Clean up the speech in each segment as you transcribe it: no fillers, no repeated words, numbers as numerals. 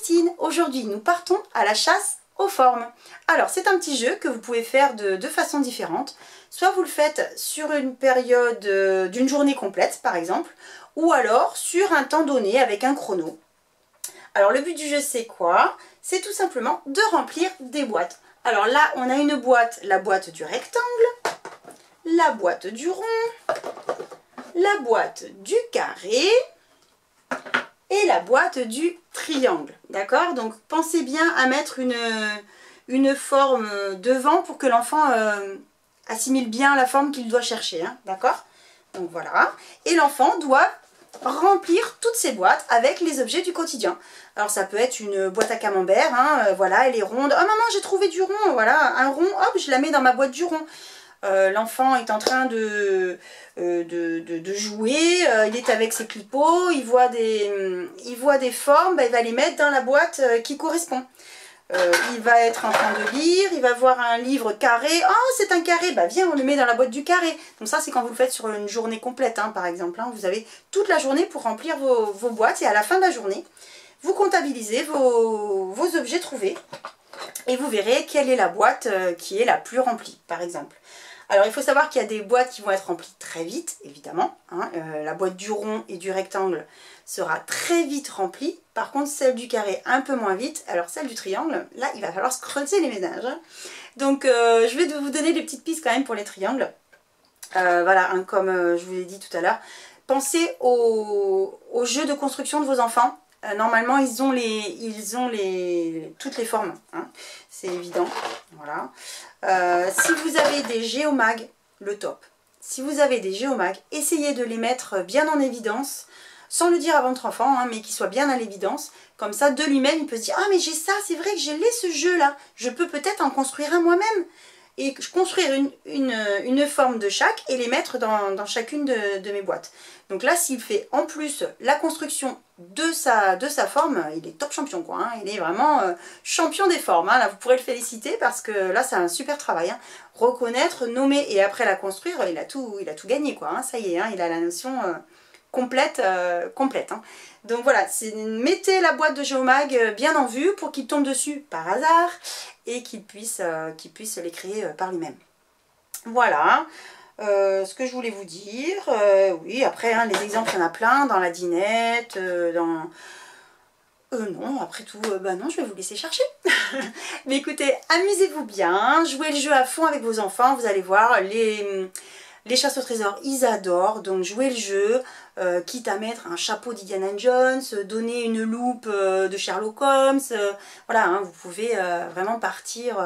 Christine. Aujourd'hui, nous partons à la chasse aux formes. Alors, c'est un petit jeu que vous pouvez faire de deux façons différentes. Soit vous le faites sur une période d'une journée complète, par exemple, ou alors sur un temps donné avec un chrono. Alors, le but du jeu, c'est quoi? C'est tout simplement de remplir des boîtes. Alors là, on a une boîte, la boîte du rectangle, la boîte du rond, la boîte du carré et la boîte du triangle. D'accord? Donc pensez bien à mettre une forme devant pour que l'enfant assimile bien la forme qu'il doit chercher. Hein, d'accord? Donc voilà. Et l'enfant doit remplir toutes ces boîtes avec les objets du quotidien. Alors ça peut être une boîte à camembert, hein, voilà, elle est ronde. Oh maman, j'ai trouvé du rond, voilà, un rond, hop, je la mets dans ma boîte du rond. L'enfant est en train de jouer, il est avec ses clipots, il voit des formes, bah, il va les mettre dans la boîte qui correspond. Il va être en train de lire, il va voir un livre carré. Oh, c'est un carré, bah viens, on le met dans la boîte du carré. Donc ça, c'est quand vous le faites sur une journée complète, hein, par exemple. Hein. Vous avez toute la journée pour remplir vos boîtes et à la fin de la journée, vous comptabilisez vos objets trouvés et vous verrez quelle est la boîte qui est la plus remplie, par exemple. Alors, il faut savoir qu'il y a des boîtes qui vont être remplies très vite, évidemment. Hein. La boîte du rond et du rectangle sera très vite remplie. Par contre, celle du carré, un peu moins vite. Alors, celle du triangle, là, il va falloir se creuser les ménages. Hein. Donc, je vais vous donner des petites pistes quand même pour les triangles. Voilà, hein, comme je vous l'ai dit tout à l'heure. Pensez au jeu de construction de vos enfants. Normalement, ils ont toutes les formes, hein. C'est évident. Voilà. Si vous avez des géomags, le top. Si vous avez des géomags, essayez de les mettre bien en évidence, sans le dire à votre enfant, hein, mais qu'ils soient bien à l'évidence. Comme ça, de lui-même, il peut se dire « Ah, mais j'ai ça, c'est vrai que j'ai ce jeu-là. Je peux peut-être en construire un moi-même. » Et construire une forme de chaque et les mettre dans chacune de mes boîtes. Donc là, s'il fait en plus la construction de sa forme, il est top champion, quoi. Hein. Il est vraiment champion des formes. Hein. Là, vous pourrez le féliciter parce que là, c'est un super travail. Hein. Reconnaître, nommer et après la construire, il a tout gagné, quoi. Hein. Ça y est, hein, il a la notion complète. Hein. Donc voilà, mettez la boîte de Géomag bien en vue pour qu'il tombe dessus par hasard et qu'il puisse les créer par lui-même. Voilà ce que je voulais vous dire. Oui, après, hein, les exemples, il y en a plein dans la dinette, non, après tout, bah non, je vais vous laisser chercher. Mais écoutez, amusez-vous bien, jouez le jeu à fond avec vos enfants, vous allez voir, les chasses au trésor, ils adorent, donc jouez le jeu, quitte à mettre un chapeau d'Indiana Jones, donner une loupe de Sherlock Holmes, voilà, hein, vous pouvez vraiment partir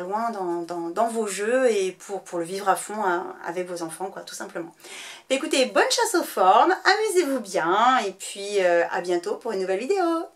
loin dans vos jeux et pour le vivre à fond hein, avec vos enfants, quoi, tout simplement. Écoutez, bonne chasse aux formes, amusez-vous bien et puis à bientôt pour une nouvelle vidéo.